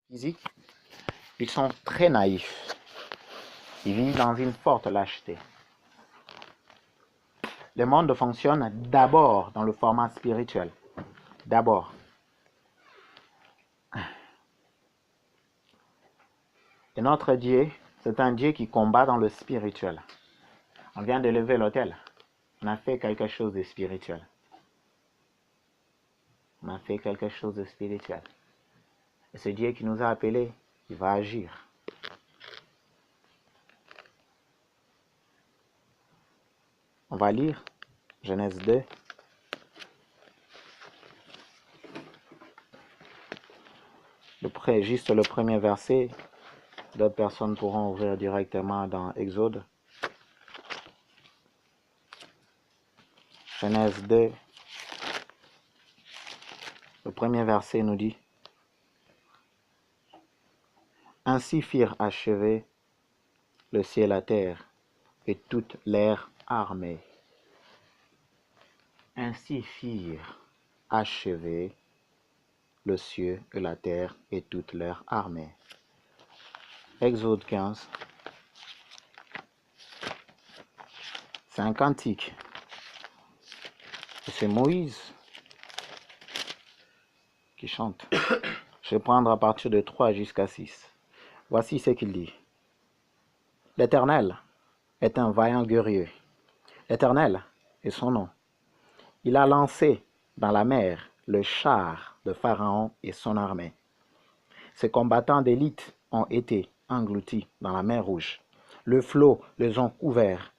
physique, ils sont très naïfs. Ils vivent dans une forte lâcheté. Le monde fonctionne d'abord dans le format spirituel. D'abord. Et notre Dieu, c'est un Dieu qui combat dans le spirituel. On vient de lever l'autel. On a fait quelque chose de spirituel. On a fait quelque chose de spirituel. Et ce Dieu qui nous a appelés, il va agir. On va lire Genèse 2. Juste le premier verset. D'autres personnes pourront ouvrir directement dans Exode. Genèse 2. Le premier verset nous dit: Ainsi firent achever le ciel, la terre et toute leur armée. Ainsi firent achever le ciel et la terre et toute leur armée. Exode 15. C'est un cantique. Et c'est Moïse qui chante. Je vais prendre à partir de 3 jusqu'à 6. Voici ce qu'il dit. L'Éternel est un vaillant guerrier. L'Éternel est son nom. Il a lancé dans la mer le char de Pharaon et son armée. Ses combattants d'élite ont été engloutis dans la mer Rouge. Le flot les a couverts.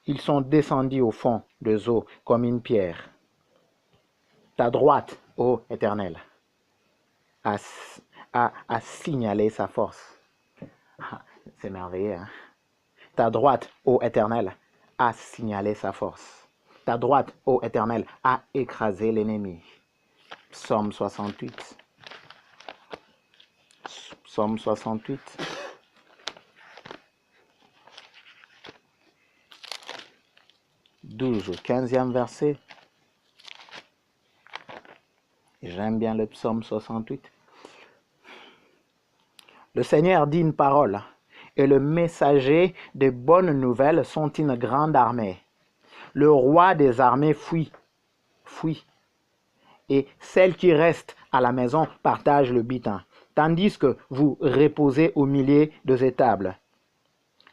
Ils sont descendus au fond des eaux comme une pierre. Ta droite, ô Éternel, a signalé sa force. C'est merveilleux, hein? Ta droite, ô Éternel, a signalé sa force. Ta droite, ô Éternel, a écrasé l'ennemi. Psaume 68. Psaume 68. Au 15e verset. J'aime bien le psaume 68. Le Seigneur dit une parole, et le messager de bonnes nouvelles sont une grande armée. Le roi des armées fuit, et celles qui restent à la maison partagent le butin, tandis que vous reposez au milieu des étables.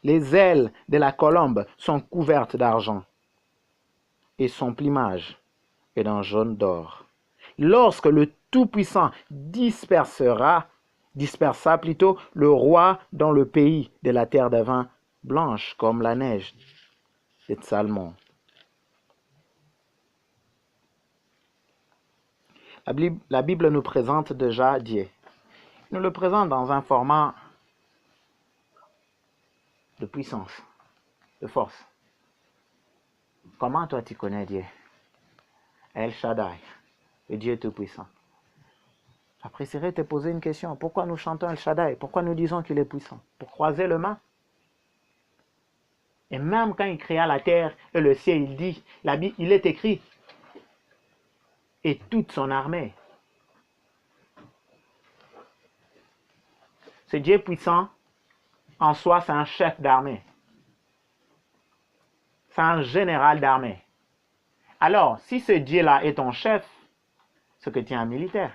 Les ailes de la colombe sont couvertes d'argent, et son plumage est d'un jaune d'or. Lorsque le Tout-Puissant dispersa le roi dans le pays de la terre de vin blanche comme la neige de Salmon. La Bible nous présente déjà Dieu. Il nous le présente dans un format de puissance, de force. Comment toi tu connais Dieu? El Shaddai, le Dieu Tout-Puissant. J'apprécierais te poser une question. Pourquoi nous chantons El Shaddai? Pourquoi nous disons qu'il est puissant? Pour croiser le main? Et même quand il créa la terre et le ciel, il dit, il est écrit, et toute son armée. Ce Dieu puissant, en soi, c'est un chef d'armée. C'est un général d'armée. Alors, si ce Dieu-là est ton chef, c'est que tu es un militaire.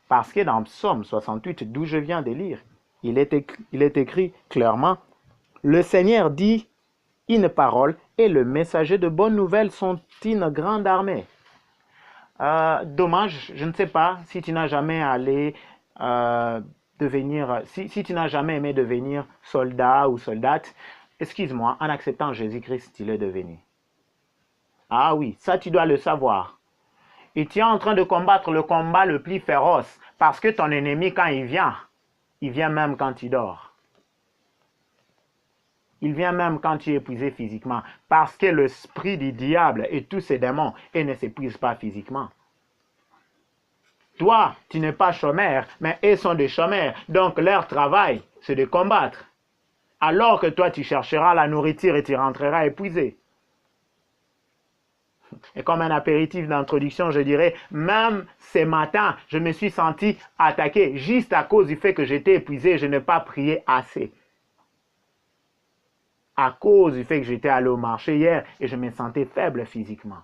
Parce que dans Psaume 68, d'où je viens de lire, il est écrit clairement, le Seigneur dit une parole et le messager de bonnes nouvelles sont une grande armée. Dommage, je ne sais pas si tu n'as jamais si tu n'as jamais aimé devenir soldat ou soldate, excuse-moi, en acceptant Jésus-Christ, il est devenu. Ah oui, ça tu dois le savoir. Et tu es en train de combattre le combat le plus féroce parce que ton ennemi, quand il vient même quand tu dors. Il vient même quand tu es épuisé physiquement parce que l'esprit du diable et tous ses démons ne s'épuisent pas physiquement. Toi, tu n'es pas chômeur, mais eux sont des chômeurs. Donc leur travail, c'est de combattre. Alors que toi, tu chercheras la nourriture et tu rentreras épuisé. Et comme un apéritif d'introduction, je dirais, même ce matin, je me suis senti attaqué juste à cause du fait que j'étais épuisé, je n'ai pas prié assez. À cause du fait que j'étais allé au marché hier et je me sentais faible physiquement.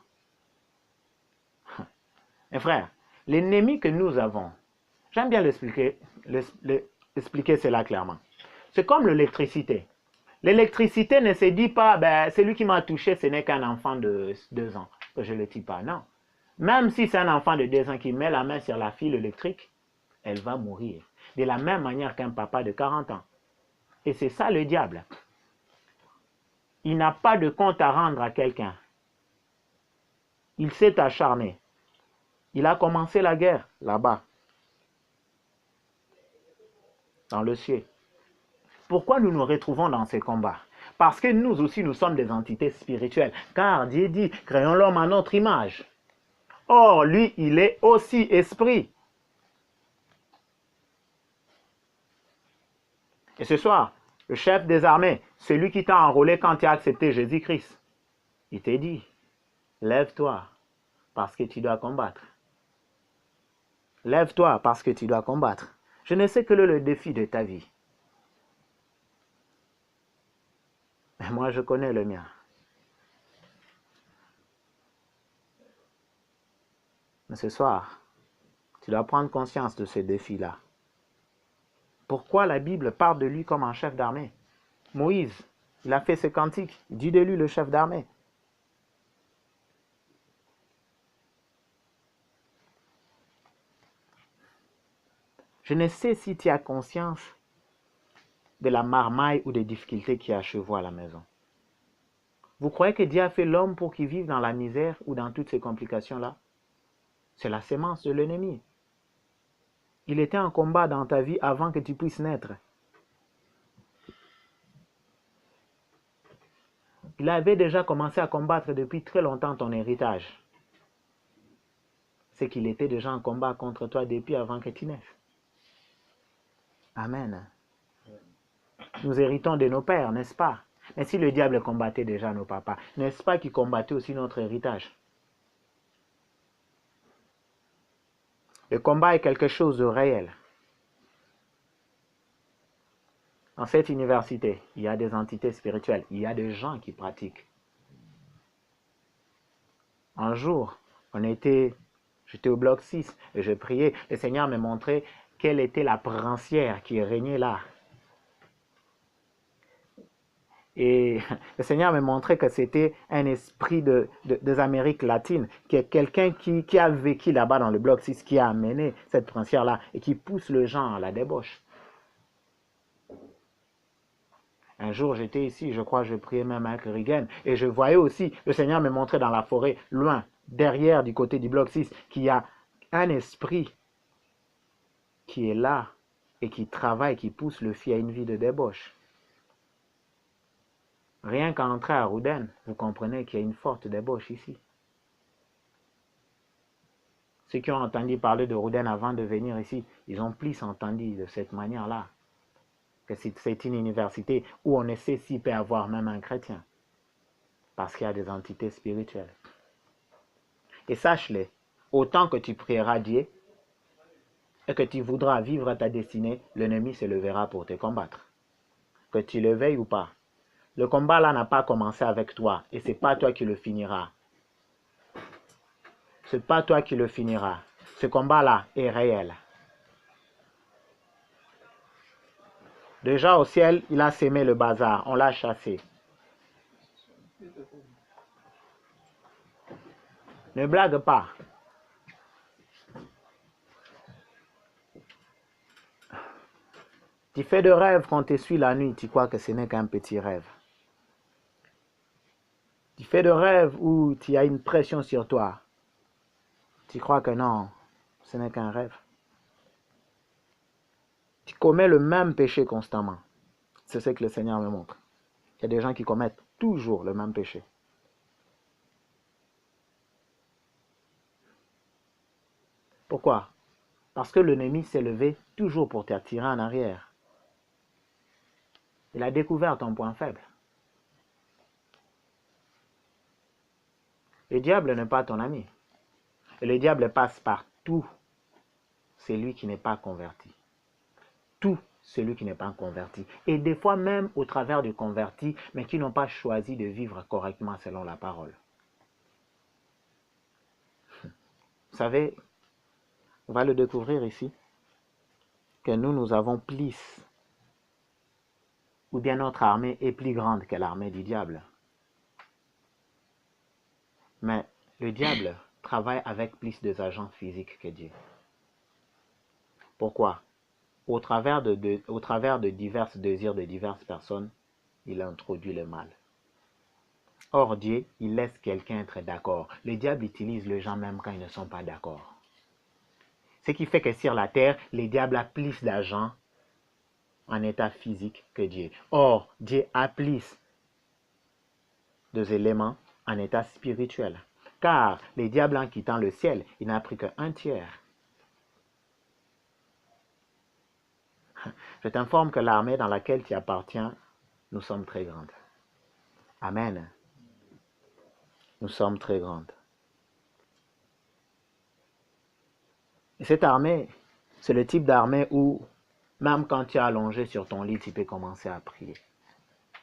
Mes frères, l'ennemi que nous avons, j'aime bien expliquer cela clairement. C'est comme l'électricité. L'électricité ne se dit pas, ben, celui qui m'a touché, ce n'est qu'un enfant de 2 ans, que je ne le tue pas. Non. Même si c'est un enfant de 2 ans qui met la main sur la file électrique, elle va mourir. De la même manière qu'un papa de 40 ans. Et c'est ça le diable. Il n'a pas de compte à rendre à quelqu'un. Il s'est acharné. Il a commencé la guerre là-bas, dans le ciel. Pourquoi nous nous retrouvons dans ces combats? Parce que nous aussi, nous sommes des entités spirituelles. Car Dieu dit, créons l'homme à notre image. Or, lui, il est aussi esprit. Et ce soir, le chef des armées, celui qui t'a enrôlé quand tu as accepté Jésus-Christ, il t'a dit, lève-toi parce que tu dois combattre. Lève-toi parce que tu dois combattre. Je ne sais quel est le défi de ta vie. Mais moi, je connais le mien. Mais ce soir, tu dois prendre conscience de ce défi-là. Pourquoi la Bible parle de lui comme un chef d'armée? Moïse, il a fait ce cantique. Il dit de lui le chef d'armée. Je ne sais si tu as conscience de la marmaille ou des difficultés qu'il y a chez vous à la maison. Vous croyez que Dieu a fait l'homme pour qu'il vive dans la misère ou dans toutes ces complications-là? C'est la sémence de l'ennemi. Il était en combat dans ta vie avant que tu puisses naître. Il avait déjà commencé à combattre depuis très longtemps ton héritage. C'est qu'il était déjà en combat contre toi depuis avant que tu naisses. Amen. Nous héritons de nos pères, n'est-ce pas? Mais si le diable combattait déjà nos papas, n'est-ce pas qu'il combattait aussi notre héritage? Le combat est quelque chose de réel. Dans cette université, il y a des entités spirituelles, il y a des gens qui pratiquent. Un jour, j'étais au bloc 6 et je priais. Le Seigneur me montrait quelle était la princière qui régnait là. Et le Seigneur me montrait que c'était un esprit des Amériques latines, qui est quelqu'un qui a vécu là-bas dans le bloc 6, qui a amené cette princière-là et qui pousse les gens à la débauche. Un jour, j'étais ici, je crois que je priais même avec Regan, et je voyais aussi, le Seigneur me montrait dans la forêt, loin, derrière, du côté du bloc 6, qu'il y a un esprit qui est là et qui travaille, qui pousse le fils à une vie de débauche. Rien qu'à entrer à Rouden, vous comprenez qu'il y a une forte débauche ici. Ceux qui ont entendu parler de Rouden avant de venir ici, ils ont plus entendu de cette manière-là. Que c'est une université où on ne sait s'il peut y avoir même un chrétien. Parce qu'il y a des entités spirituelles. Et sache-le, autant que tu prieras Dieu et que tu voudras vivre ta destinée, l'ennemi se levera pour te combattre. Que tu le veuilles ou pas. Le combat là n'a pas commencé avec toi et c'est pas toi qui le finiras. C'est pas toi qui le finiras. Ce combat là est réel. Déjà au ciel, il a sémé le bazar, on l'a chassé. Ne blague pas. Tu fais de rêves quand tu suis la nuit, tu crois que ce n'est qu'un petit rêve. Tu fais de rêves où tu as une pression sur toi. Tu crois que non, ce n'est qu'un rêve. Tu commets le même péché constamment. C'est ce que le Seigneur me montre. Il y a des gens qui commettent toujours le même péché. Pourquoi? Parce que l'ennemi s'est levé toujours pour t'attirer en arrière. Il a découvert ton point faible. Le diable n'est pas ton ami. Et le diable passe par tout celui qui n'est pas converti. Tout celui qui n'est pas converti. Et des fois même au travers de convertis, mais qui n'ont pas choisi de vivre correctement selon la parole. Vous savez, on va le découvrir ici, que nous avons plus, ou bien notre armée est plus grande que l'armée du diable. Mais le diable travaille avec plus d'agents physiques que Dieu. Pourquoi? Au travers de divers désirs de diverses personnes, il introduit le mal. Or, Dieu, il laisse quelqu'un être d'accord. Le diable utilise les gens même quand ils ne sont pas d'accord. Ce qui fait que sur la terre, le diable a plus d'agents en état physique que Dieu. Or, Dieu a plus d'éléments en état spirituel. Car le diable, en quittant le ciel, il n'a pris qu'un tiers. Je t'informe que l'armée dans laquelle tu appartiens, nous sommes très grandes. Amen. Nous sommes très grandes. Et cette armée, c'est le type d'armée où, même quand tu es allongé sur ton lit, tu peux commencer à prier.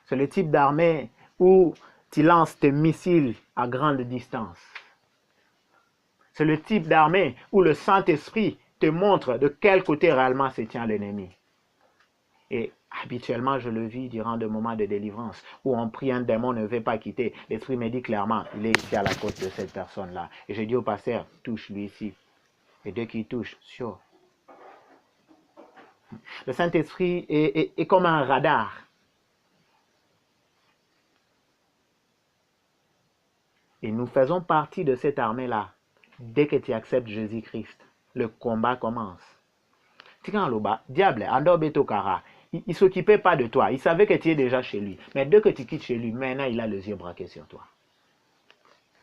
C'est le type d'armée où tu lances tes missiles à grande distance. C'est le type d'armée où le Saint-Esprit te montre de quel côté réellement se tient l'ennemi. Et habituellement, je le vis durant des moments de délivrance où on prie, un démon ne veut pas quitter. L'Esprit me dit clairement, il est ici à la côte de cette personne-là. Et je dis au pasteur, touche-lui ici. Et dès qu'il touche, sûr. Le Saint-Esprit est comme un radar. Et nous faisons partie de cette armée-là. Dès que tu acceptes Jésus-Christ, le combat commence. Tikanloba, diable, Ando Betokara, il ne s'occupait pas de toi. Il savait que tu es déjà chez lui. Mais dès que tu quittes chez lui, maintenant il a les yeux braqués sur toi.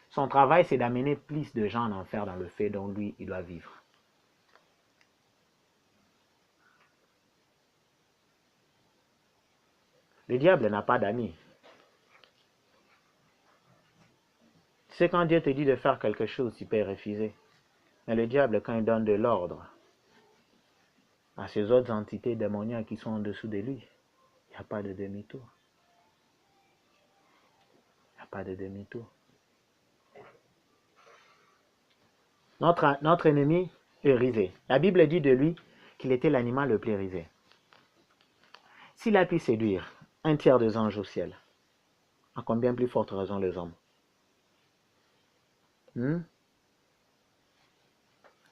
Son travail, c'est d'amener plus de gens en enfer dans le fait dont lui, il doit vivre. Le diable n'a pas d'amis. Tu sais, quand Dieu te dit de faire quelque chose, tu peux refuser. Mais le diable, quand il donne de l'ordre à ces autres entités démoniaques qui sont en dessous de lui, il n'y a pas de demi-tour. Il n'y a pas de demi-tour. Notre ennemi est risé. La Bible dit de lui qu'il était l'animal le plus risé. S'il a pu séduire un tiers des anges au ciel, à combien plus forte raison les hommes?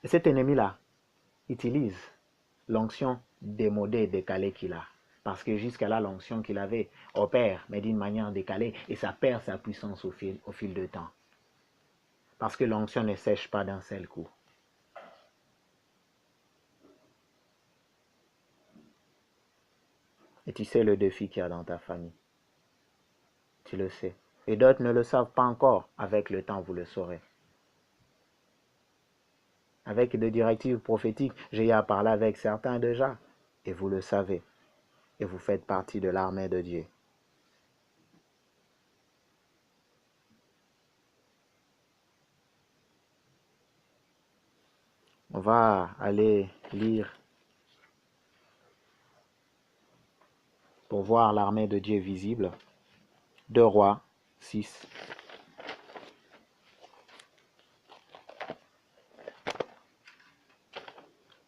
Et cet ennemi-là utilise l'onction démodée, décalée qu'il a. Parce que jusqu'à là, l'onction qu'il avait opère, mais d'une manière décalée, et ça perd sa puissance au fil du temps. Parce que l'onction ne sèche pas d'un seul coup. Et tu sais le défi qu'il y a dans ta famille. Tu le sais. Et d'autres ne le savent pas encore. Avec le temps, vous le saurez. Avec des directives prophétiques, j'ai eu à parler avec certains déjà. Et vous le savez. Et vous faites partie de l'armée de Dieu. On va aller lire pour voir l'armée de Dieu visible. 2 Rois 6.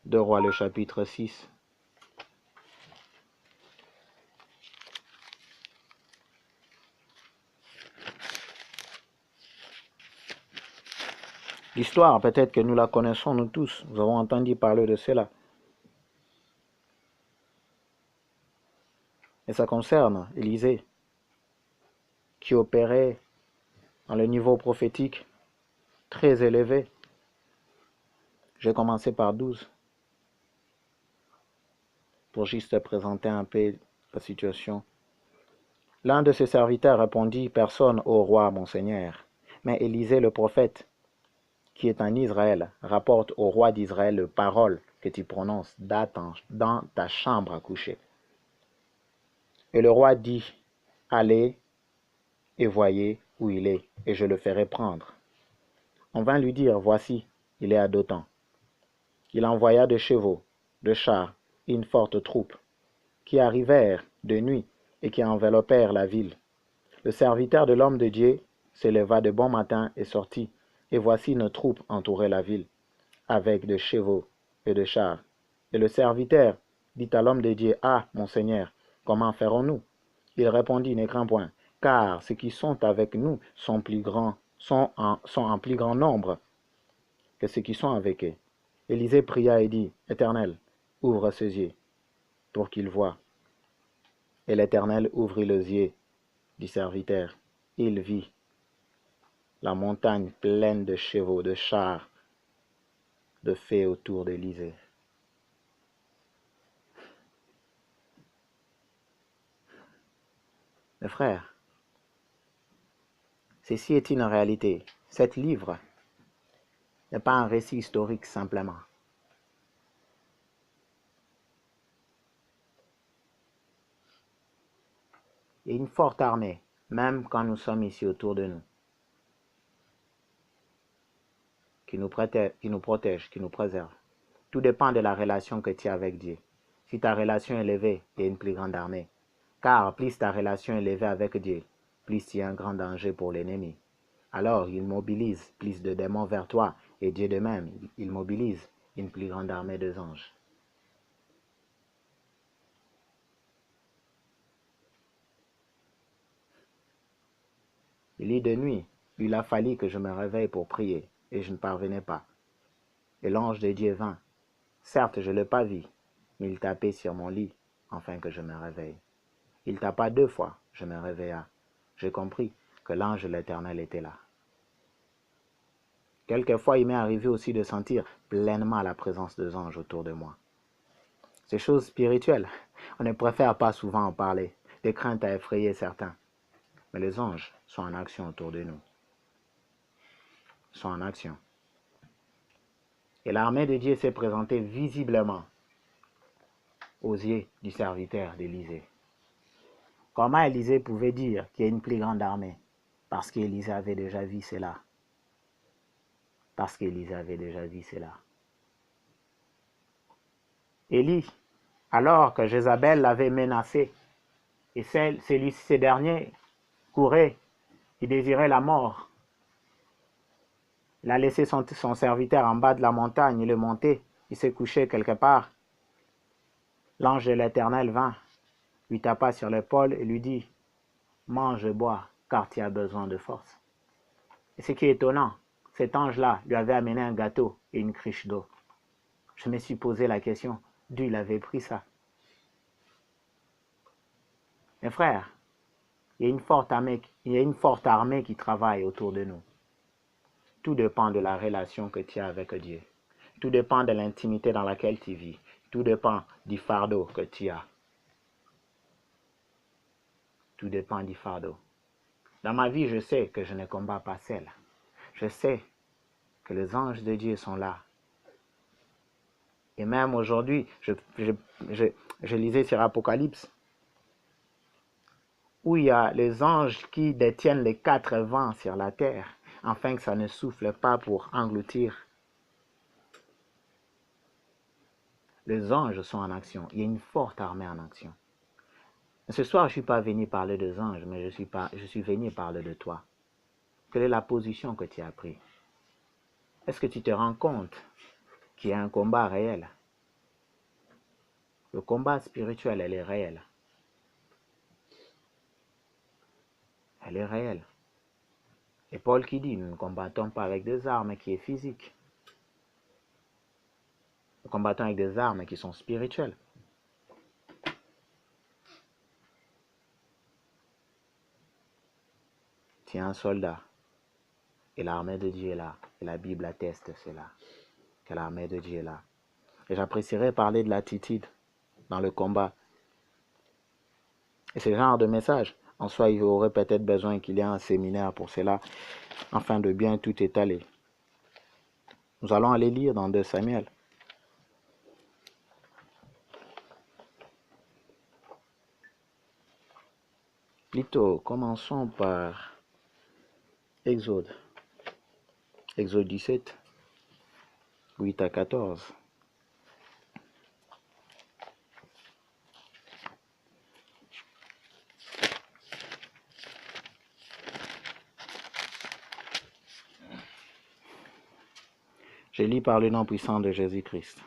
Deux Rois, le chapitre 6. L'histoire, peut-être que nous la connaissons, nous tous. Nous avons entendu parler de cela. Et ça concerne Élisée, qui opérait dans le niveau prophétique très élevé. J'ai commencé par 12, pour juste présenter un peu la situation. L'un de ses serviteurs répondit, personne au roi, mon Seigneur. Mais Élisée le prophète, qui est en Israël, rapporte au roi d'Israël les paroles que tu prononces dans ta chambre à coucher. Et le roi dit, allez et voyez où il est, et je le ferai prendre. On vint lui dire, voici, il est à Dothan. Il envoya de chevaux, de chars, et une forte troupe, qui arrivèrent de nuit et qui enveloppèrent la ville. Le serviteur de l'homme de Dieu se leva de bon matin et sortit, et voici une troupe entourait la ville, avec de chevaux et de chars. Et le serviteur dit à l'homme de Dieu, ah, mon Seigneur, comment ferons-nous? Il répondit, ne crains point, car ceux qui sont avec nous sont en plus grand nombre que ceux qui sont avec eux. Élisée pria et dit, Éternel, ouvre ses yeux pour qu'il voie. Et l'Éternel ouvrit les yeux du serviteur. Il vit la montagne pleine de chevaux, de chars, de fées autour d'Élisée. Mes frères, ceci est une réalité. Cet livre n'est pas un récit historique simplement. Il y a une forte armée, même quand nous sommes ici autour de nous, qui nous protège, qui nous préserve. Tout dépend de la relation que tu as avec Dieu. Si ta relation est élevée, il y a une plus grande armée. Car plus ta relation est élevée avec Dieu, plus il y a un grand danger pour l'ennemi. Alors il mobilise plus de démons vers toi, et Dieu de même, il mobilise une plus grande armée de anges. Il dit de nuit, il a fallu que je me réveille pour prier, et je ne parvenais pas. Et l'ange de Dieu vint. Certes, je ne l'ai pas vu, mais il tapait sur mon lit, afin que je me réveille. Il tapa 2 fois, je me réveilla. J'ai compris que l'ange de l'Éternel était là. Quelquefois, il m'est arrivé aussi de sentir pleinement la présence des anges autour de moi. Ces choses spirituelles, on ne préfère pas souvent en parler, des craintes à effrayer certains. Mais les anges sont en action autour de nous. Sont en action. Et l'armée de Dieu s'est présentée visiblement aux yeux du serviteur d'Élisée. Comment Élisée pouvait dire qu'il y a une plus grande armée? Parce qu'Élisée avait déjà vu cela. Parce qu'Élisée avait déjà vu cela. Élie, alors que Jézabel l'avait menacé, et ces derniers couraient, ils désiraient la mort. Il a laissé son serviteur en bas de la montagne, il est monté, il s'est couché quelque part. L'ange de l'Éternel vint, lui tapa sur l'épaule et lui dit, mange et bois, car tu as besoin de force. Et ce qui est étonnant, cet ange-là lui avait amené un gâteau et une cruche d'eau. Je me suis posé la question, d'où il avait pris ça? Mes frères, il y a une forte armée qui travaille autour de nous. Tout dépend de la relation que tu as avec Dieu. Tout dépend de l'intimité dans laquelle tu vis. Tout dépend du fardeau que tu as. Tout dépend du fardeau. Dans ma vie, je sais que je ne combats pas seul. Je sais que les anges de Dieu sont là. Et même aujourd'hui, je lisais sur Apocalypse, où il y a les anges qui détiennent les 4 vents sur la terre, afin que ça ne souffle pas pour engloutir. Les anges sont en action. Il y a une forte armée en action. Ce soir, je ne suis pas venu parler des anges, mais je suis venu parler de toi. Quelle est la position que tu as prise? Est-ce que tu te rends compte qu'il y a un combat réel? Le combat spirituel, elle est réelle. Elle est réelle. Et Paul qui dit, nous ne combattons pas avec des armes qui sont physiques. Nous combattons avec des armes qui sont spirituelles. Tu es un soldat. Et l'armée de Dieu est là. Et la Bible atteste cela. Que l'armée de Dieu est là. Et j'apprécierais parler de l'attitude dans le combat. Et ce genre de message, en soi, il y aurait peut-être besoin qu'il y ait un séminaire pour cela, afin de bien tout étaler. Nous allons aller lire dans 2 Samuel. Plutôt, commençons par Exode. Exode 17, 8 à 14. Je lis par le nom puissant de Jésus-Christ.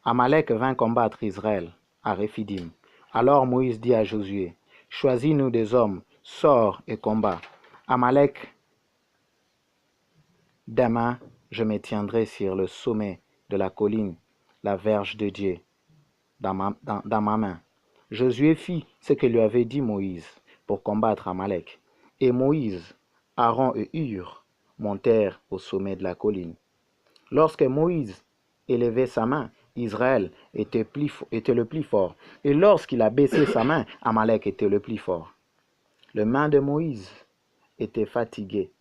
Amalek vint combattre Israël à Réphidim. Alors Moïse dit à Josué, « Choisis-nous des hommes, sors et combat. Amalek, demain, je me tiendrai sur le sommet de la colline, la verge de Dieu, dans ma main. » Josué fit ce que lui avait dit Moïse pour combattre Amalek. Et Moïse, Aaron et Hur montèrent au sommet de la colline. Lorsque Moïse élevait sa main, Israël était le plus fort. Et lorsqu'il a baissé sa main, Amalek était le plus fort. Les mains de Moïse étaient fatiguées.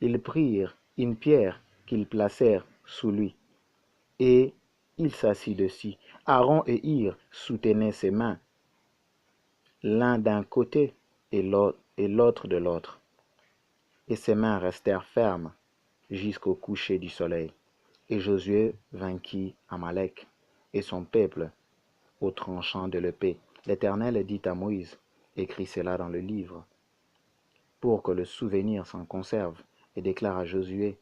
Ils prirent une pierre qu'ils placèrent sous lui, et il s'assit dessus. Aaron et Hur soutenaient ses mains, l'un d'un côté et l'autre de l'autre. Et ses mains restèrent fermes jusqu'au coucher du soleil. Et Josué vainquit Amalek et son peuple au tranchant de l'épée. L'Éternel dit à Moïse, écris cela dans le livre, pour que le souvenir s'en conserve, et déclare à Josué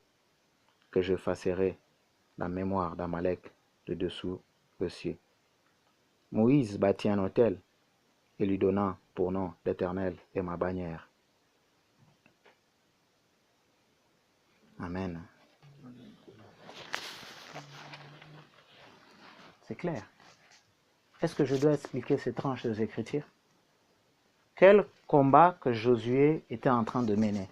que j'effacerai la mémoire d'Amalek de dessous le ciel. Moïse bâtit un autel et lui donna pour nom l'Éternel est ma bannière. Amen. C'est clair. Est-ce que je dois expliquer ces tranches des Écritures? Quel combat que Josué était en train de mener?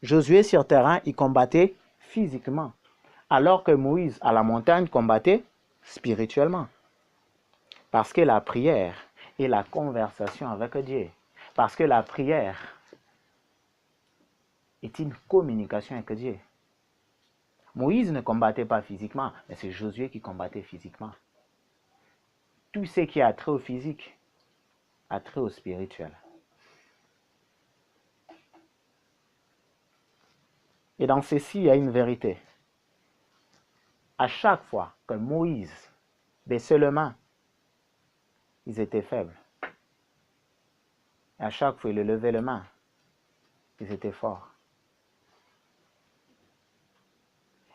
Josué sur terrain, il combattait physiquement, alors que Moïse à la montagne combattait spirituellement. Parce que la prière est la conversation avec Dieu. Parce que la prière est une communication avec Dieu. Moïse ne combattait pas physiquement, mais c'est Josué qui combattait physiquement. Tout ce qui a trait au physique a trait au spirituel. Et dans ceci, il y a une vérité. À chaque fois que Moïse baissait les mains, ils étaient faibles. Et à chaque fois qu'il levait les mains, ils étaient forts.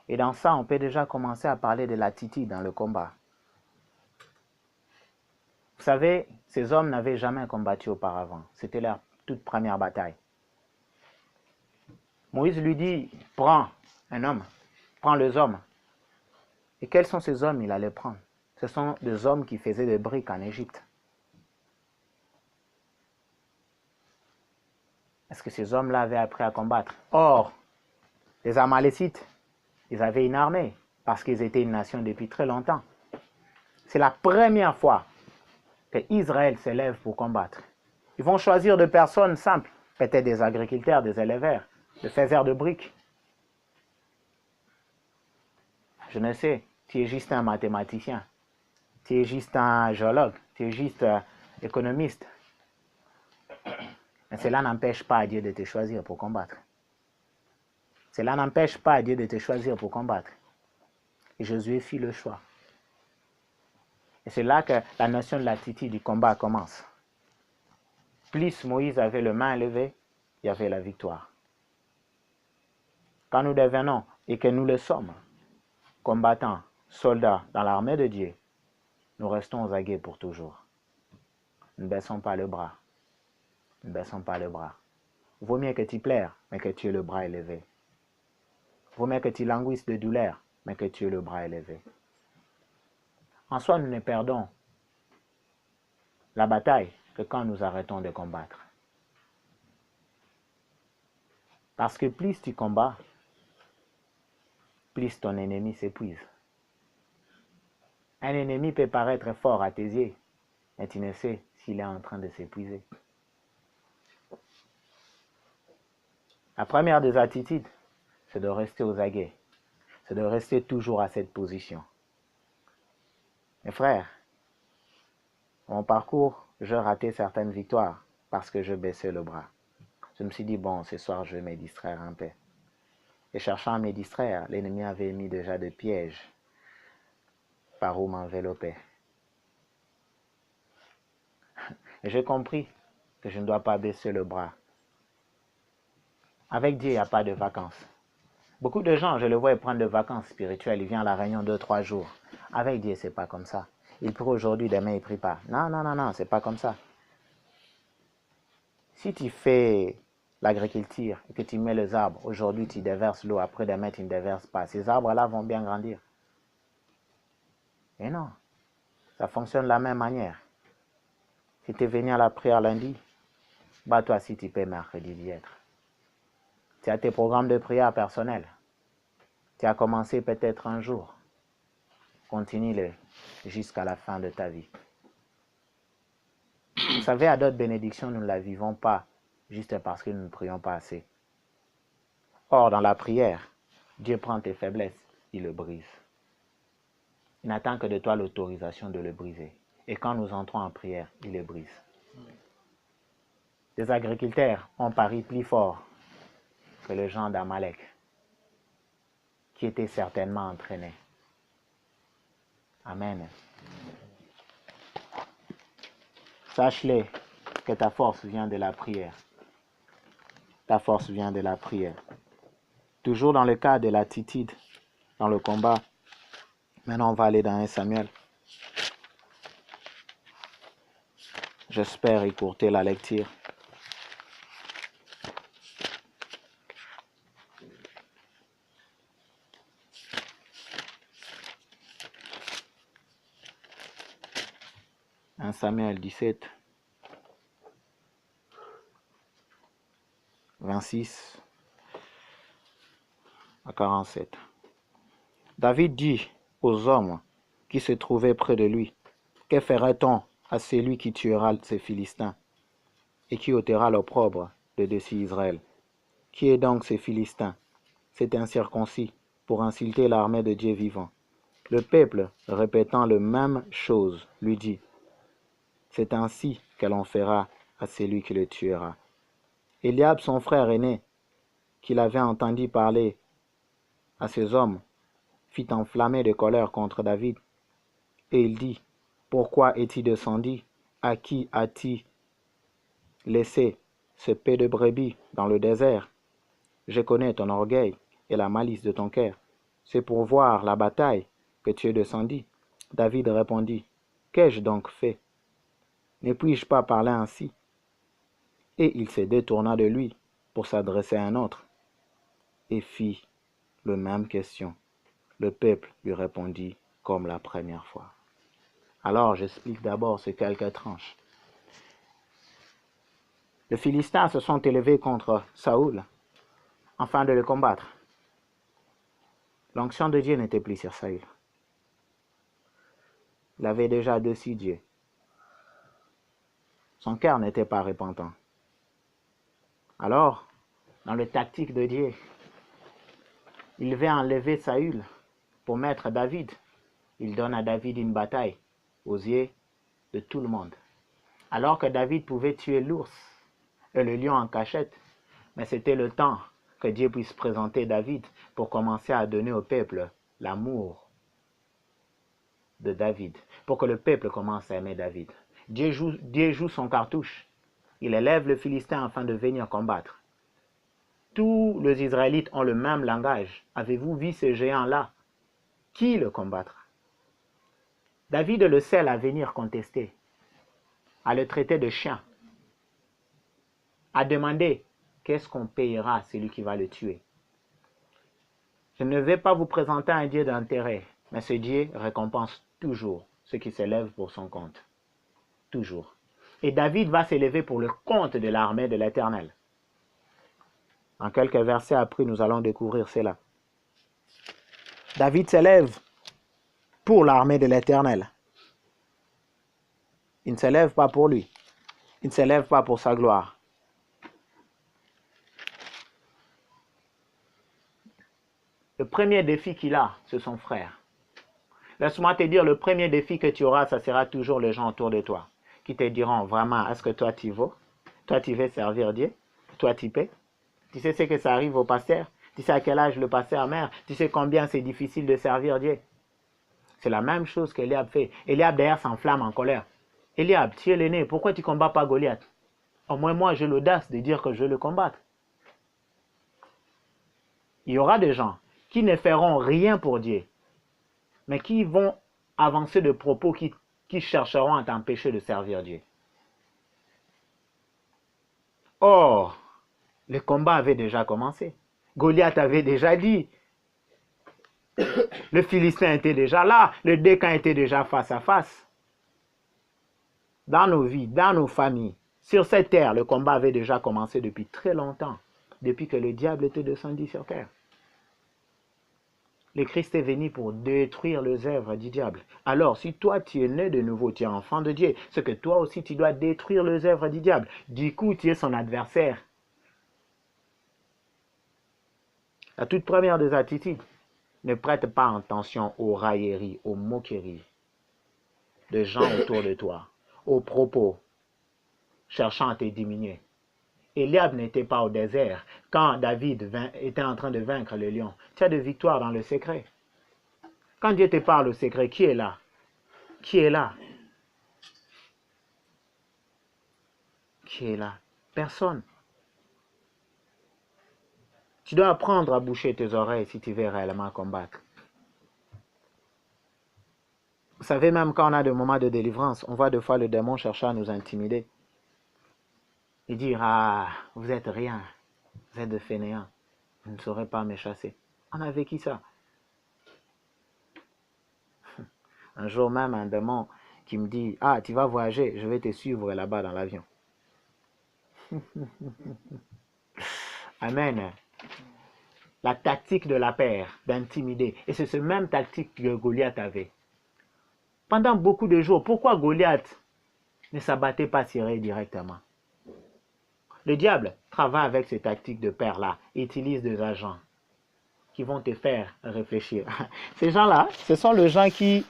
Et dans ça, on peut déjà commencer à parler de l'attitude dans le combat. Vous savez, ces hommes n'avaient jamais combattu auparavant. C'était leur toute première bataille. Moïse lui dit, prends un homme, prends les hommes. Et quels sont ces hommes il allait prendre? Ce sont des hommes qui faisaient des briques en Égypte. Est-ce que ces hommes-là avaient appris à combattre? Or, les Amalécites, ils avaient une armée, parce qu'ils étaient une nation depuis très longtemps. C'est la première fois que Israël s'élève pour combattre. Ils vont choisir des personnes simples, peut-être des agriculteurs, des éleveurs, des faiseurs de briques. Je ne sais, tu es juste un mathématicien, tu es juste un géologue, tu es juste économiste. Mais cela n'empêche pas Dieu de te choisir pour combattre. Cela n'empêche pas Dieu de te choisir pour combattre. Et Josué fit le choix. Et c'est là que la notion de l'attitude du combat commence. Plus Moïse avait les mains levées, il y avait la victoire. Quand nous devenons, et que nous le sommes, combattants, soldats dans l'armée de Dieu, nous restons aux aguets pour toujours. Ne baissons pas le bras. Ne baissons pas le bras. Vaut mieux que tu pleures, mais que tu aies le bras élevé. Vaut mieux que tu languisses de douleur, mais que tu aies le bras élevé. En soi, nous ne perdons la bataille que quand nous arrêtons de combattre. Parce que plus tu combats, plus ton ennemi s'épuise. Un ennemi peut paraître fort à tes yeux, mais tu ne sais s'il est en train de s'épuiser. La première des attitudes, c'est de rester aux aguets. C'est de rester toujours à cette position. Mes frères, mon parcours, j'ai raté certaines victoires parce que je baissais le bras. Je me suis dit, bon, ce soir, je vais me distraire un peu. Et cherchant à me distraire, l'ennemi avait mis déjà des pièges par où m'envelopper. Et j'ai compris que je ne dois pas baisser le bras. Avec Dieu, il n'y a pas de vacances. Beaucoup de gens, je le vois, ils prennent des vacances spirituelles. Ils viennent à la réunion 2-3 jours. Avec Dieu, c'est pas comme ça. Il prie aujourd'hui, demain, il ne prie pas. Non, c'est pas comme ça. Si tu fais l'agriculture et que tu mets les arbres, aujourd'hui tu déverses l'eau, après demain tu ne déverses pas, ces arbres-là vont bien grandir. Et non, ça fonctionne de la même manière. Si tu es venu à la prière lundi, toi si tu peux mercredi d'y être. Tu as tes programmes de prière personnels. Tu as commencé peut-être un jour. Continue-le jusqu'à la fin de ta vie. Vous savez, à d'autres bénédictions, nous ne la vivons pas juste parce que nous ne prions pas assez. Or, dans la prière, Dieu prend tes faiblesses, il le brise. Il n'attend que de toi l'autorisation de le briser. Et quand nous entrons en prière, il le brise. Les agriculteurs ont pari plus fort que les gens d'Amalek, qui étaient certainement entraînés. Amen. Sache-le que ta force vient de la prière. Ta force vient de la prière. Toujours dans le cas de l'attitude, dans le combat. Maintenant, on va aller dans 1 Samuel. J'espère écourter la lecture. Samuel 17, 26 à 47. David dit aux hommes qui se trouvaient près de lui, « Que ferait-on à celui qui tuera ces Philistins et qui ôtera l'opprobre de dessus Israël? Qui est donc ces Philistins? C'est incirconcis pour insulter l'armée de Dieu vivant. » Le peuple, répétant la même chose, lui dit, « C'est ainsi que l'on fera à celui qui le tuera. » Eliab, son frère aîné, qu'il avait entendu parler à ces hommes, fit enflammer de colère contre David. Et il dit, « Pourquoi es-tu descendu? À qui as-tu laissé ce peu de brebis dans le désert? Je connais ton orgueil et la malice de ton cœur. C'est pour voir la bataille que tu es descendu. » David répondit, « Qu'ai-je donc fait? Ne puis-je pas parler ainsi? » Et il se détourna de lui pour s'adresser à un autre et fit la même question. Le peuple lui répondit comme la première fois. Alors j'explique d'abord ces quelques tranches. Les Philistins se sont élevés contre Saoul afin de le combattre. L'onction de Dieu n'était plus sur Saül. Il avait déjà déçu Dieu. Son cœur n'était pas repentant. Alors, dans le tactique de Dieu, il veut enlever Saül pour mettre David. Il donne à David une bataille aux yeux de tout le monde. Alors que David pouvait tuer l'ours et le lion en cachette, mais c'était le temps que Dieu puisse présenter David pour commencer à donner au peuple l'amour de David, pour que le peuple commence à aimer David. Dieu joue son cartouche. Il élève le Philistin afin de venir combattre. Tous les Israélites ont le même langage. Avez-vous vu ce géant-là? Qui le combattra? David est le seul à venir contester, à le traiter de chien, à demander qu'est-ce qu'on payera à celui qui va le tuer. Je ne vais pas vous présenter un Dieu d'intérêt, mais ce Dieu récompense toujours ceux qui s'élèvent pour son compte. Toujours. Et David va s'élever pour le compte de l'armée de l'Éternel. En quelques versets après, nous allons découvrir cela. David s'élève pour l'armée de l'Éternel. Il ne s'élève pas pour lui. Il ne s'élève pas pour sa gloire. Le premier défi qu'il a, c'est son frère. Laisse-moi te dire, le premier défi que tu auras, ça sera toujours les gens autour de toi qui te diront vraiment, est-ce que toi tu vaux? Toi tu veux servir Dieu? Toi tu paies? Tu sais ce que ça arrive au pasteur? Tu sais à quel âge le pasteur meurt. Tu sais combien c'est difficile de servir Dieu. C'est la même chose qu'Eliab fait. Eliab d'ailleurs s'enflamme en colère. Eliab, tu es l'aîné, pourquoi tu ne combats pas Goliath? Au moins moi j'ai l'audace de dire que je vais le combattre. Il y aura des gens qui ne feront rien pour Dieu, mais qui vont avancer de propos qui chercheront à t'empêcher de servir Dieu. Or, le combat avait déjà commencé. Goliath avait déjà dit. Le Philistin était déjà là. Le décan était déjà face à face. Dans nos vies, dans nos familles, sur cette terre, le combat avait déjà commencé depuis très longtemps. Depuis que le diable était descendu sur terre. Le Christ est venu pour détruire les œuvres du diable. Alors, si toi tu es né de nouveau, tu es enfant de Dieu, c'est que toi aussi tu dois détruire les œuvres du diable. Du coup, tu es son adversaire. La toute première des attitudes, ne prête pas attention aux railleries, aux moqueries de gens autour de toi, aux propos cherchant à te diminuer. Eliab n'était pas au désert quand David était en train de vaincre le lion. Tu as de victoire dans le secret. Quand Dieu te parle au secret, qui est là? Qui est là? Qui est là? Personne. Tu dois apprendre à boucher tes oreilles si tu veux réellement combattre. Vous savez, même quand on a des moments de délivrance, on voit des fois le démon chercher à nous intimider. Et dire, ah, vous êtes rien, vous êtes de fainéants, vous ne saurez pas me chasser. On a vécu ça. Un jour même, un démon qui me dit, ah, tu vas voyager, je vais te suivre là-bas dans l'avion. Amen. La tactique de la paire, d'intimider. Et c'est ce même tactique que Goliath avait. Pendant beaucoup de jours, pourquoi Goliath ne s'abattait pas tiré directement? Le diable travaille avec ces tactiques de paire-là, utilise des agents qui vont te faire réfléchir. Ces gens-là, ce sont les gens qui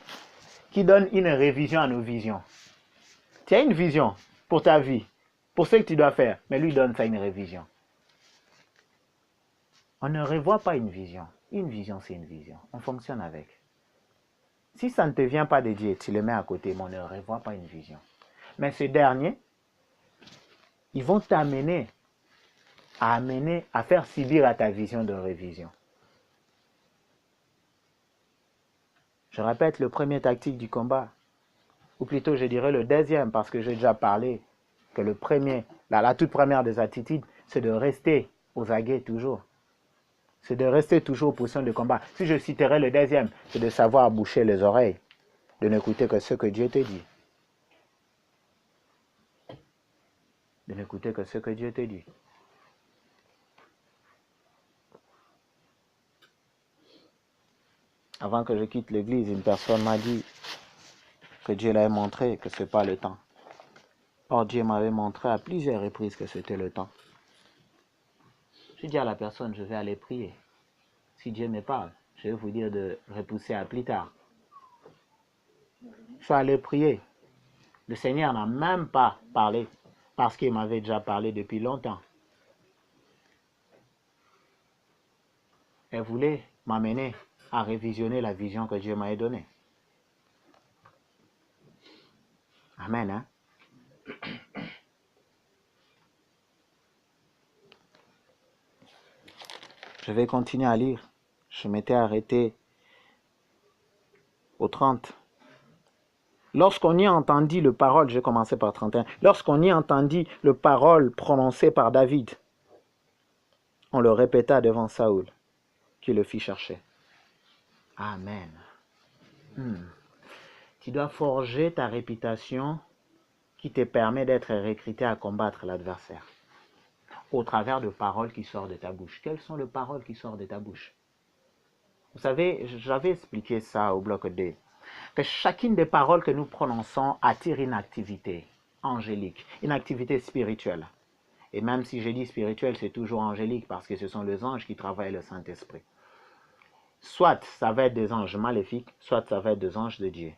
donnent une révision à nos visions. Tu as une vision pour ta vie, pour ce que tu dois faire, mais lui donne ça une révision. On ne revoit pas une vision. Une vision, c'est une vision. On fonctionne avec. Si ça ne te vient pas de Dieu, tu le mets à côté, mais on ne revoit pas une vision. Mais ces derniers, ils vont t'amener à faire subir à ta vision de révision. Je répète, le premier tactique du combat, ou plutôt je dirais le deuxième, parce que j'ai déjà parlé que le premier, la toute première des attitudes, c'est de rester aux aguets toujours. C'est de rester toujours en position de combat. Si je citerai le deuxième, c'est de savoir boucher les oreilles, de n'écouter que ce que Dieu te dit. De n'écouter que ce que Dieu te dit. Avant que je quitte l'église, une personne m'a dit que Dieu l'avait montré que ce n'est pas le temps. Or, Dieu m'avait montré à plusieurs reprises que c'était le temps. Je dis à la personne, je vais aller prier. Si Dieu me parle, je vais vous dire de repousser à plus tard. Je suis allé prier. Le Seigneur n'a même pas parlé parce qu'il m'avait déjà parlé depuis longtemps. Elle voulait m'amener à révisionner la vision que Dieu m'avait donnée. Amen, hein? Je vais continuer à lire. Je m'étais arrêté au 30. Lorsqu'on y entendit le parole, j'ai commencé par 31. Lorsqu'on y entendit le parole prononcé par David, on le répéta devant Saoul, qui le fit chercher. Amen. Tu dois forger ta réputation qui te permet d'être recruté à combattre l'adversaire. Au travers de paroles qui sortent de ta bouche. Quelles sont les paroles qui sortent de ta bouche? Vous savez, j'avais expliqué ça au bloc D, que chacune des paroles que nous prononçons attire une activité angélique, une activité spirituelle. Et même si je dis spirituelle, c'est toujours angélique parce que ce sont les anges qui travaillent le Saint-Esprit. Soit ça va être des anges maléfiques, soit ça va être des anges de Dieu.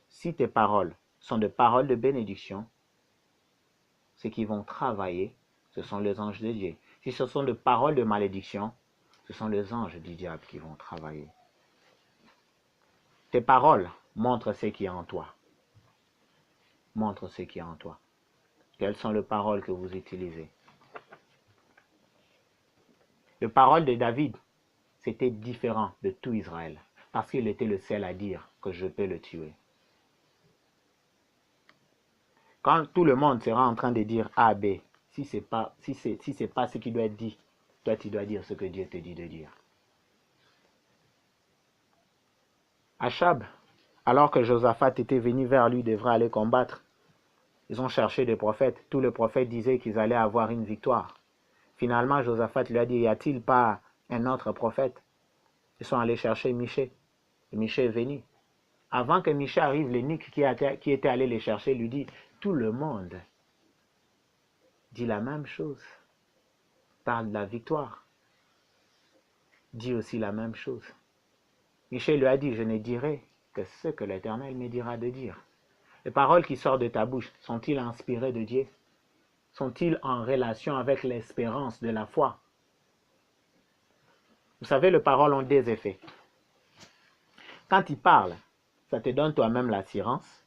Si tes paroles sont des paroles de bénédiction, ceux qui vont travailler, ce sont les anges de Dieu. Si ce sont des paroles de malédiction, Ce sont les anges du diable qui vont travailler. Tes paroles montrent ce qui est en toi. Montre ce qui est en toi. Quelles sont les paroles que vous utilisez? Les paroles de David, c'était différent de tout Israël, parce qu'il était le seul à dire que je peux le tuer. Quand tout le monde sera en train de dire A, B, si c'est pas ce qui doit être dit, toi tu dois dire ce que Dieu te dit de dire. Achab, alors que Josaphat était venu vers lui, devrait aller combattre. Ils ont cherché des prophètes. Tous les prophètes disaient qu'ils allaient avoir une victoire. Finalement, Josaphat lui a dit, y a-t-il pas un autre prophète? Ils sont allés chercher Michée. Et Michée est venu. Avant que Michée arrive, l'eunuque qui était allé les chercher lui dit, tout le monde dit la même chose. Parle de la victoire. Dit aussi la même chose. Michée lui a dit, je ne dirai que ce que l'Éternel me dira de dire. Les paroles qui sortent de ta bouche, sont-ils inspirées de Dieu? Sont-ils en relation avec l'espérance de la foi? Vous savez, les paroles ont des effets. Quand tu parles, ça te donne toi-même l'assurance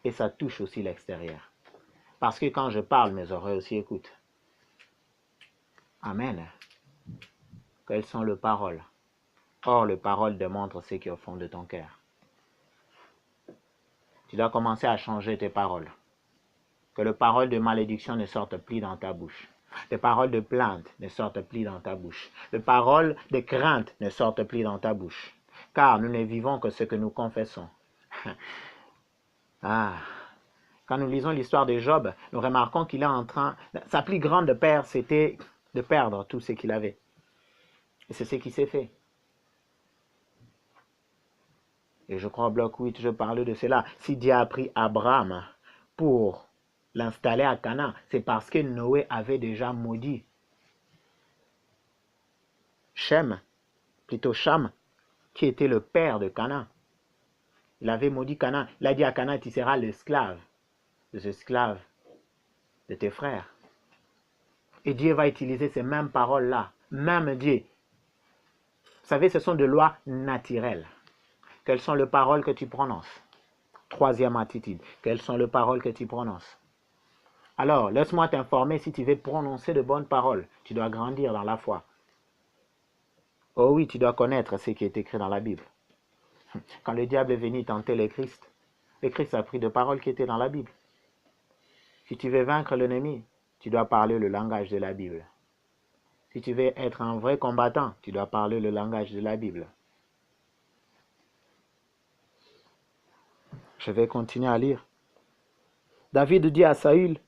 et ça touche aussi l'extérieur. Parce que quand je parle, mes oreilles aussi écoutent. Amen. Quelles sont les paroles? Or, les paroles démontrent ce qui est au fond de ton cœur. Tu dois commencer à changer tes paroles. Que les paroles de malédiction ne sortent plus dans ta bouche. Les paroles de plainte ne sortent plus dans ta bouche. Les paroles de crainte ne sortent plus dans ta bouche. Car nous ne vivons que ce que nous confessons. Quand nous lisons l'histoire de Job, nous remarquons qu'il est en train... Sa plus grande perte, c'était de perdre tout ce qu'il avait. Et c'est ce qui s'est fait. Et je crois, bloc 8, je parlais de cela. Si Dieu a pris Abraham pour l'installer à Canaan, c'est parce que Noé avait déjà maudit Cham, qui était le père de Canaan. Il avait maudit Canaan. Il a dit à Canaan, tu seras l'esclave des esclaves de tes frères. Et Dieu va utiliser ces mêmes paroles-là. Même Dieu. Vous savez, ce sont des lois naturelles. Quelles sont les paroles que tu prononces? Troisième attitude. Quelles sont les paroles que tu prononces? Alors, laisse-moi t'informer, si tu veux prononcer de bonnes paroles, tu dois grandir dans la foi. Oh oui, tu dois connaître ce qui est écrit dans la Bible. Quand le diable est venu tenter le Christ a pris des paroles qui étaient dans la Bible. Si tu veux vaincre l'ennemi, tu dois parler le langage de la Bible. Si tu veux être un vrai combattant, tu dois parler le langage de la Bible. Je vais continuer à lire. David dit à Saül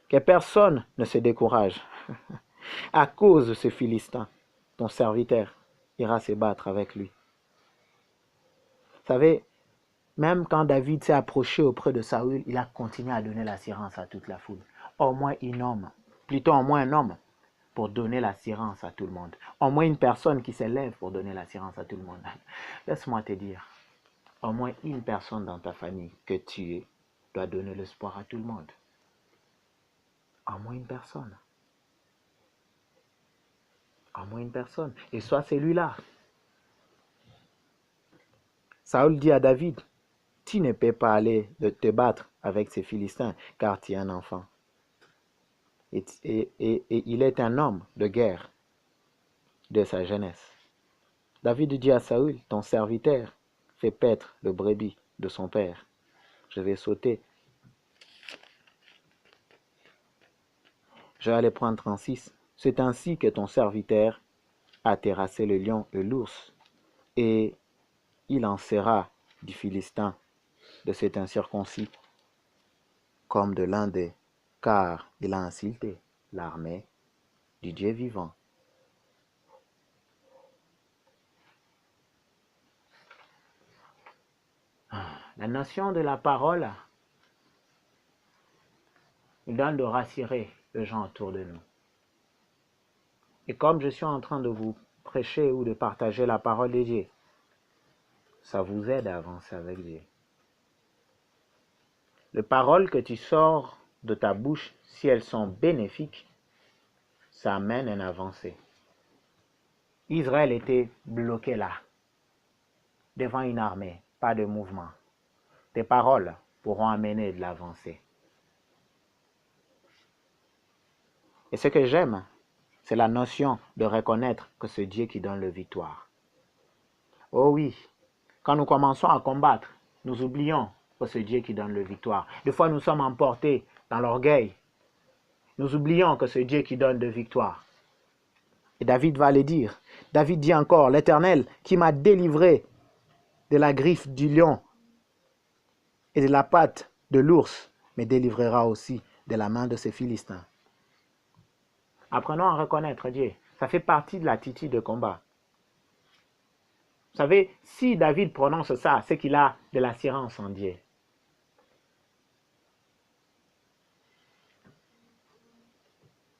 que personne ne se décourage. À cause de ce Philistin, ton serviteur ira se battre avec lui. Vous savez, même quand David s'est approché auprès de Saül, il a continué à donner l'assurance à toute la foule. Au moins un homme pour donner l'assurance à tout le monde. Au moins une personne qui s'élève pour donner l'assurance à tout le monde. Laisse-moi te dire, au moins une personne dans ta famille que tu es doit donner l'espoir à tout le monde. Au moins une personne. Au moins une personne. Et soit celui-là. Saül dit à David, tu ne peux pas aller te battre avec ces Philistins, car tu es un enfant. Et il est un homme de guerre de sa jeunesse. David dit à Saül, ton serviteur fait paître le brebis de son père. Je vais sauter. Je vais aller prendre 36. C'est ainsi que ton serviteur a terrassé le lion et l'ours, et il en sera du Philistin de cet incirconcis, comme de l'un des, car il a insulté l'armée du Dieu vivant. La notion de la parole, il donne de rassurer les gens autour de nous. Et comme je suis en train de vous prêcher ou de partager la parole de Dieu, ça vous aide à avancer avec Dieu. Les paroles que tu sors de ta bouche, si elles sont bénéfiques, ça amène une avancée. Israël était bloqué là, devant une armée, pas de mouvement. Tes paroles pourront amener de l'avancée. Et ce que j'aime, c'est la notion de reconnaître que c'est Dieu qui donne la victoire. Oh oui, quand nous commençons à combattre, nous oublions que c'est Dieu qui donne la victoire. Des fois, nous sommes emportés dans l'orgueil. Nous oublions que c'est Dieu qui donne la victoire. Et David va le dire. David dit encore, l'Éternel qui m'a délivré de la griffe du lion et de la patte de l'ours me délivrera aussi de la main de ces Philistins. Apprenons à reconnaître Dieu. Ça fait partie de l'attitude de combat. Vous savez, si David prononce ça, c'est qu'il a de l'assurance en Dieu.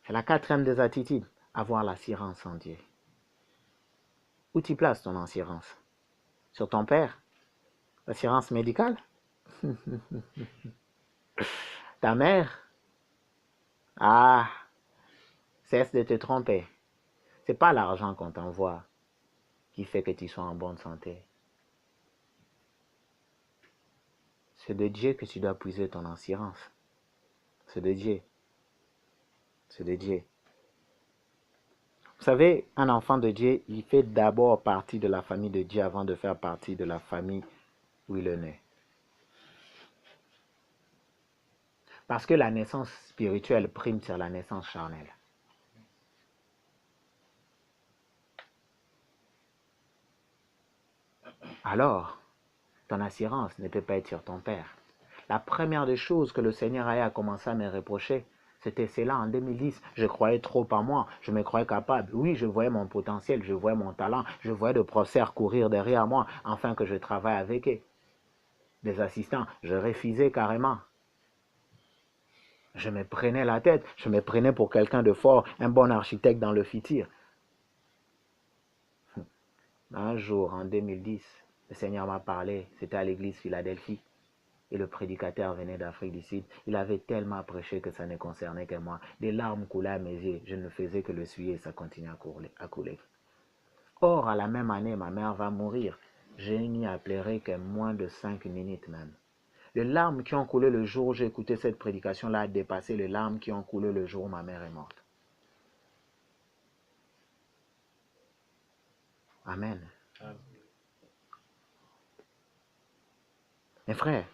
C'est la quatrième des attitudes, avoir l'assurance en Dieu. Où tu places ton assurance? Sur ton père? L'assurance médicale? Ta mère? Ah, cesse de te tromper. C'est pas l'argent qu'on t'envoie qui fait que tu sois en bonne santé. C'est de Dieu que tu dois puiser ton assurance. C'est de Dieu. C'est de Dieu. Vous savez, un enfant de Dieu, il fait d'abord partie de la famille de Dieu avant de faire partie de la famille où il est né. Parce que la naissance spirituelle prime sur la naissance charnelle. Alors, ton assurance ne peut pas être sur ton père. La première des choses que le Seigneur a commencé à me reprocher, c'était cela en 2010. Je croyais trop en moi, je me croyais capable. Oui, je voyais mon potentiel, je voyais mon talent, je voyais des professeurs courir derrière moi afin que je travaille avec eux. Des assistants, je refusais carrément. Je me prenais la tête, je me prenais pour quelqu'un de fort, un bon architecte dans le futur. Un jour, en 2010, le Seigneur m'a parlé, c'était à l'église Philadelphie, et le prédicateur venait d'Afrique du Sud. Il avait tellement prêché que ça ne concernait que moi. Des larmes coulaient à mes yeux, je ne faisais que le suivre et ça continuait à couler. Or, à la même année, ma mère va mourir. Je n'y ai pleuré que moins de 5 minutes même. Les larmes qui ont coulé le jour où j'ai écouté cette prédication-là a dépassé les larmes qui ont coulé le jour où ma mère est morte. Amen. Mes frères,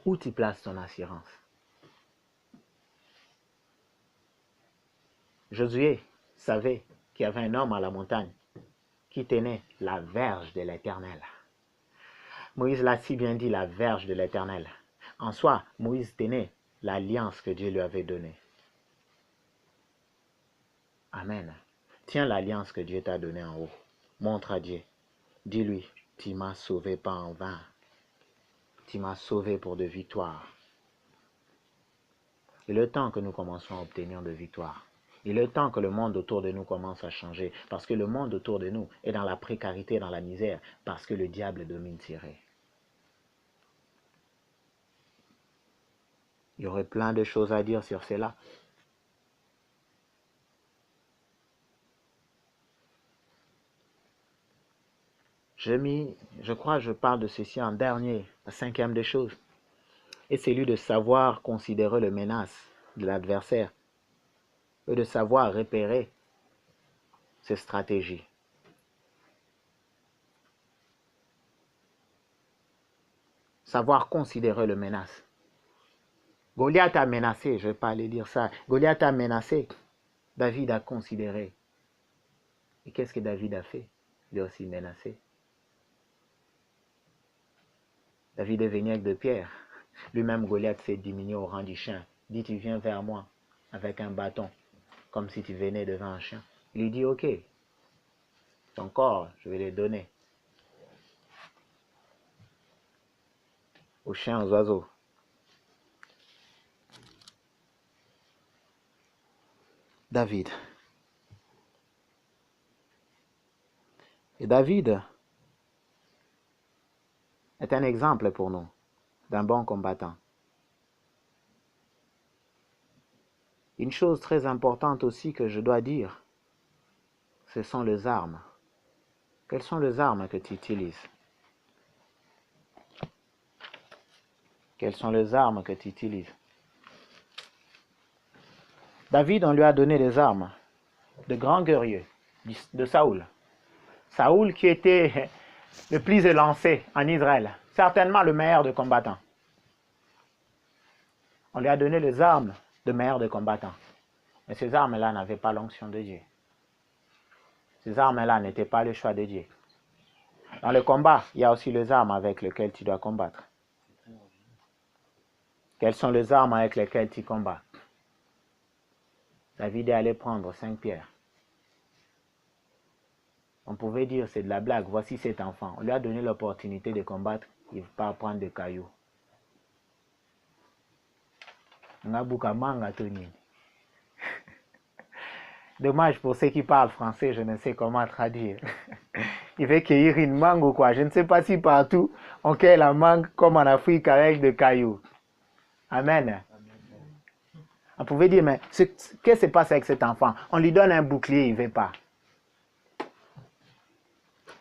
où tu places ton assurance? Josué savait qu'il y avait un homme à la montagne qui tenait la verge de l'Éternel. Moïse l'a si bien dit, la verge de l'Éternel. En soi, Moïse tenait l'alliance que Dieu lui avait donnée. Amen. Tiens l'alliance que Dieu t'a donnée en haut. Montre à Dieu. Dis-lui, tu m'as sauvé pas en vain. Tu m'as sauvé pour de victoires. Il est temps que nous commençons à obtenir de victoires. Il est temps que le monde autour de nous commence à changer. Parce que le monde autour de nous est dans la précarité, dans la misère. Parce que le diable domine tiré. Il y aurait plein de choses à dire sur cela. Je crois que je parle de ceci en dernier, la cinquième des choses. Et c'est celui de savoir considérer les menaces de l'adversaire et de savoir repérer ses stratégies. Savoir considérer les menaces. Goliath a menacé, je ne vais pas aller dire ça. Goliath a menacé. David a considéré. Et qu'est-ce que David a fait? Il a aussi menacé. David est venu avec de pierres. Lui-même, Goliath s'est diminué au rang du chien. Dit, tu viens vers moi avec un bâton, comme si tu venais devant un chien. Il lui dit, ok, ton corps, je vais le donner aux chiens, aux oiseaux. David. Et David est un exemple pour nous d'un bon combattant. Une chose très importante aussi que je dois dire, ce sont les armes. Quelles sont les armes que tu utilises? Quelles sont les armes que tu utilises? David, on lui a donné des armes de grands guerriers, de Saoul. Saoul qui était le plus élancé en Israël, certainement le meilleur de combattants. On lui a donné les armes de meilleur de combattants. Mais ces armes-là n'avaient pas l'onction de Dieu. Ces armes-là n'étaient pas le choix de Dieu. Dans le combat, il y a aussi les armes avec lesquelles tu dois combattre. Quelles sont les armes avec lesquelles tu combats? David est allé prendre 5 pierres. On pouvait dire c'est de la blague, voici cet enfant. On lui a donné l'opportunité de combattre, il ne veut pas prendre des cailloux. Dommage pour ceux qui parlent français, je ne sais comment traduire. Il veut cueillir une mangue ou quoi? Je ne sais pas si partout on cueille la mangue comme en Afrique avec des cailloux. Amen. On pouvait dire, mais qu'est-ce qui se passe avec cet enfant? On lui donne un bouclier, il ne veut pas.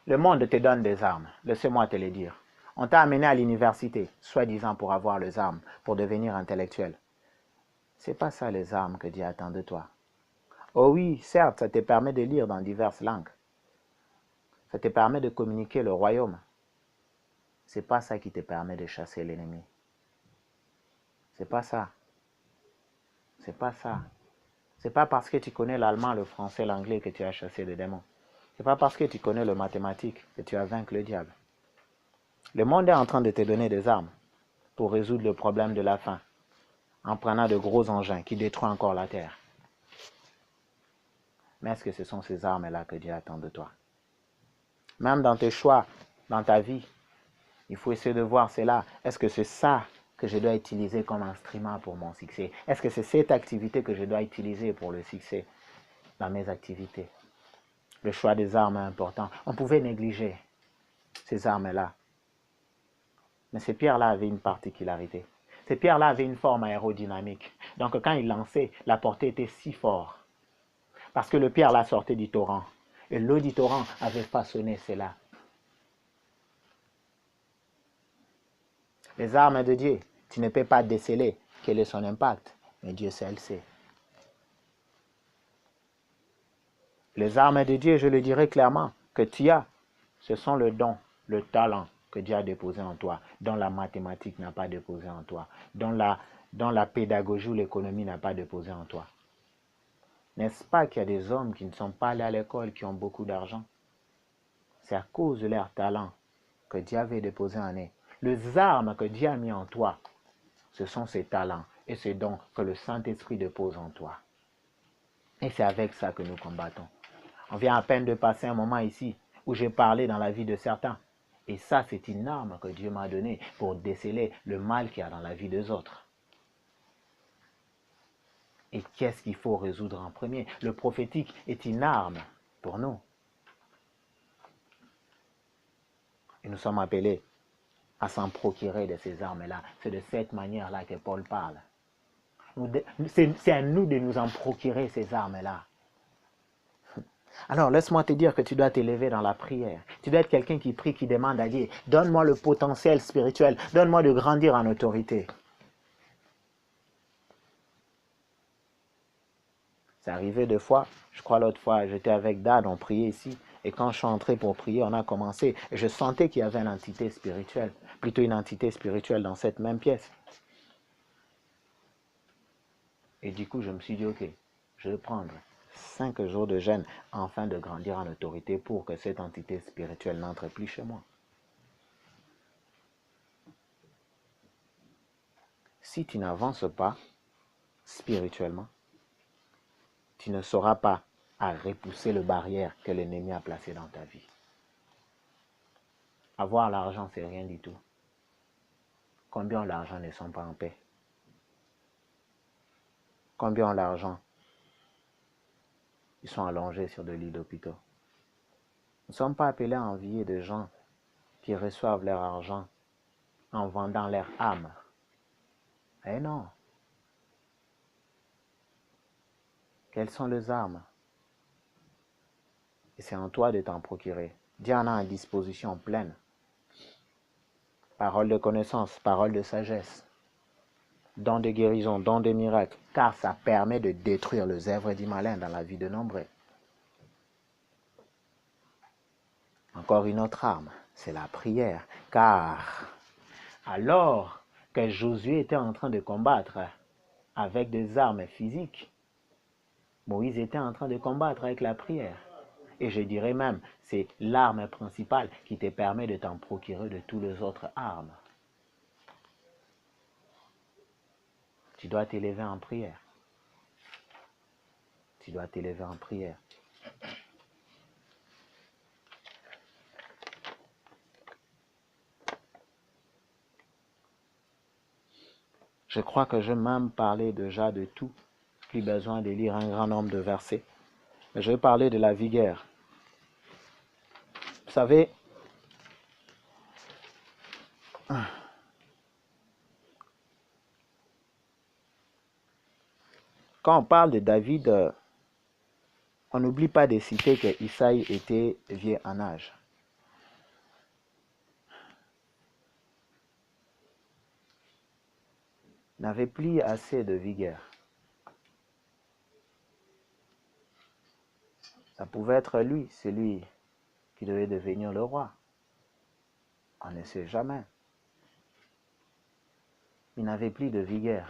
Le monde te donne des armes, laissez-moi te le dire. On t'a amené à l'université, soi-disant pour avoir les armes, pour devenir intellectuel. Ce n'est pas ça les armes que Dieu attend de toi. Oh oui, certes, ça te permet de lire dans diverses langues. Ça te permet de communiquer le royaume. Ce n'est pas ça qui te permet de chasser l'ennemi. C'est pas ça. C'est pas ça. C'est pas parce que tu connais l'allemand, le français, l'anglais que tu as chassé des démons. C'est pas parce que tu connais le mathématique que tu as vaincu le diable. Le monde est en train de te donner des armes pour résoudre le problème de la faim, en prenant de gros engins qui détruisent encore la terre. Mais est-ce que ce sont ces armes-là que Dieu attend de toi? Même dans tes choix, dans ta vie, il faut essayer de voir cela. Est-ce que c'est ça que je dois utiliser comme instrument pour mon succès? Est-ce que c'est cette activité que je dois utiliser pour le succès dans mes activités? Le choix des armes est important. On pouvait négliger ces armes-là. Mais ces pierres-là avaient une particularité. Ces pierres-là avaient une forme aérodynamique. Donc quand ils lançaient, la portée était si forte. Parce que le pierre-là sortait du torrent. Et l'eau du torrent avait façonné cela. Les armes de Dieu, tu ne peux pas déceler quel est son impact. Mais Dieu seul sait. Les armes de Dieu, je le dirais clairement, que tu as, ce sont le don, le talent que Dieu a déposé en toi, dont la mathématique n'a pas déposé en toi, dont la pédagogie ou l'économie n'a pas déposé en toi. N'est-ce pas qu'il y a des hommes qui ne sont pas allés à l'école, qui ont beaucoup d'argent? C'est à cause de leur talent que Dieu avait déposé en eux. Les armes que Dieu a mis en toi, ce sont ces talents et ces dons que le Saint-Esprit dépose en toi. Et c'est avec ça que nous combattons. On vient à peine de passer un moment ici où j'ai parlé dans la vie de certains. Et ça, c'est une arme que Dieu m'a donnée pour déceler le mal qu'il y a dans la vie des autres. Et qu'est-ce qu'il faut résoudre en premier? Le prophétique est une arme pour nous. Et nous sommes appelés à s'en procurer de ces armes-là. C'est de cette manière-là que Paul parle. C'est à nous de nous en procurer ces armes-là. Alors, laisse-moi te dire que tu dois t'élever dans la prière. Tu dois être quelqu'un qui prie, qui demande à Dieu, donne-moi le potentiel spirituel, donne-moi de grandir en autorité. C'est arrivé deux fois, je crois l'autre fois, j'étais avec Dad, on priait ici, et quand je suis entré pour prier, on a commencé, et je sentais qu'il y avait une entité spirituelle, plutôt une entité spirituelle dans cette même pièce. Et du coup, je me suis dit, ok, je vais prendre 5 jours de jeûne afin de grandir en autorité pour que cette entité spirituelle n'entre plus chez moi. Si tu n'avances pas spirituellement, tu ne sauras pas à repousser les barrières que l'ennemi a placées dans ta vie. Avoir l'argent, c'est rien du tout. Combien ont l'argent ne sont pas en paix? Combien ont l'argent? Ils sont allongés sur des lits d'hôpitaux. Nous ne sommes pas appelés à envier des gens qui reçoivent leur argent en vendant leur âme. Eh non. Quelles sont les armes Et c'est en toi de t'en procurer. Dieu en a une disposition pleine. Parole de connaissance, parole de sagesse, don de guérison, don de miracle, car ça permet de détruire les œuvres du malin dans la vie de nombreux. Encore une autre arme, c'est la prière, car alors que Josué était en train de combattre avec des armes physiques, Moïse était en train de combattre avec la prière. Et je dirais même, c'est l'arme principale qui te permet de t'en procurer de toutes les autres armes. Tu dois t'élever en prière. Tu dois t'élever en prière. Je crois que je vais même parler déjà de tout. Plus besoin de lire un grand nombre de versets. Mais je vais parler de la vigueur. Vous savez, quand on parle de David, on n'oublie pas de citer que Isaïe était vieux en âge. Il n'avait plus assez de vigueur. Ça pouvait être lui, celui qui devait devenir le roi. On ne sait jamais. Il n'avait plus de vigueur.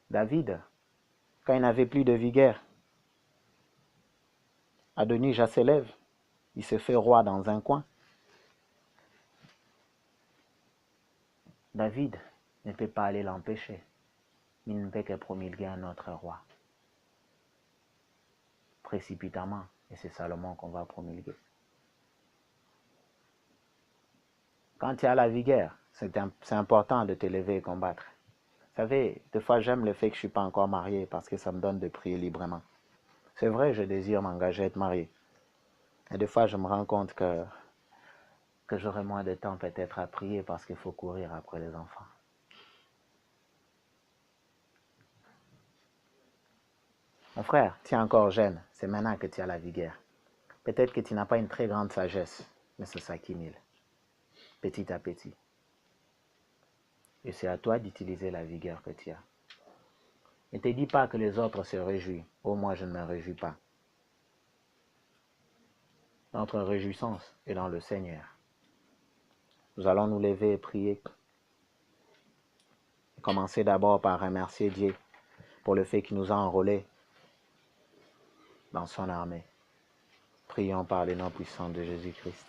David, quand il n'avait plus de vigueur, Adonijah s'élève, il se fait roi dans un coin. David ne peut pas aller l'empêcher. Il ne peut que promulguer un autre roi. Précipitamment, et c'est Salomon qu'on va promulguer. Quand tu as la vigueur, c'est important de te lever et combattre. Vous savez, des fois j'aime le fait que je ne suis pas encore marié parce que ça me donne de prier librement. C'est vrai, je désire m'engager à être marié. Et des fois je me rends compte que j'aurai moins de temps peut-être à prier parce qu'il faut courir après les enfants. Mon frère, tu es encore jeune, c'est maintenant que tu as la vigueur. Peut-être que tu n'as pas une très grande sagesse, mais ça s'accumule, petit à petit. Et c'est à toi d'utiliser la vigueur que tu as. Ne te dis pas que les autres se réjouissent. Oh, moi, je ne me réjouis pas. Notre réjouissance est dans le Seigneur. Nous allons nous lever et prier. Commencer d'abord par remercier Dieu pour le fait qu'il nous a enrôlés dans son armée. Prions par le nom puissant de Jésus-Christ.